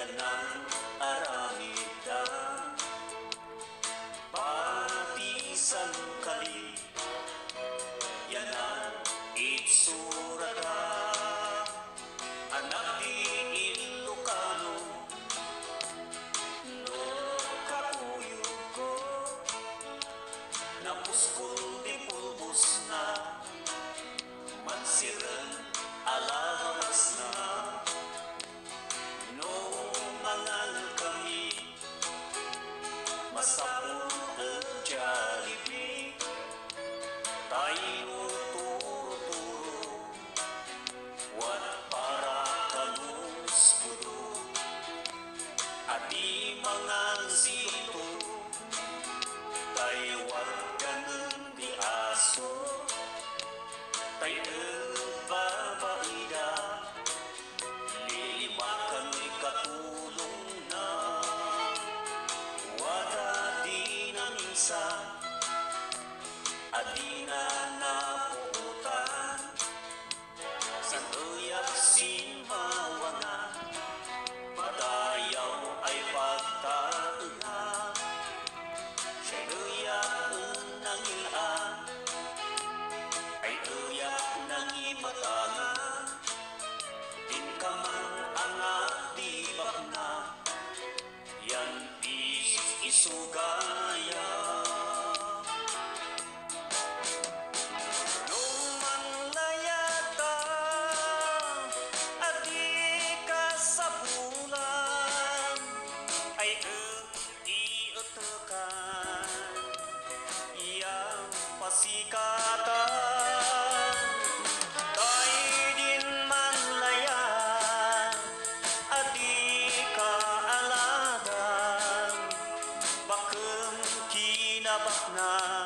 yan ang aramida, pati sangkali, yan ang itsura ka. Anak di Ilocano, no kakuyog ko, napuspul di pulbos na, mansiran alabas na. No mangal kami, masapul ang Jollibee, tayo turo-turo, wat para kanus kudo, adi mangal sito, tayo wat ganun di aso, tayo babaida, lilimakan may katulong na, wada di na minsan, adi na napuutan, sanduyak simawangan, padayaw ay pagtauna, siya'y uyak ng ilaan, ay uyak ng imatangan, din ka man ang atibak na, yan isugaya. Nung manlayata, adi ka sa bulan, ay iutukan, yang pasikatan, tayo din manlayan, adi ka alagan, bakang kinabak na.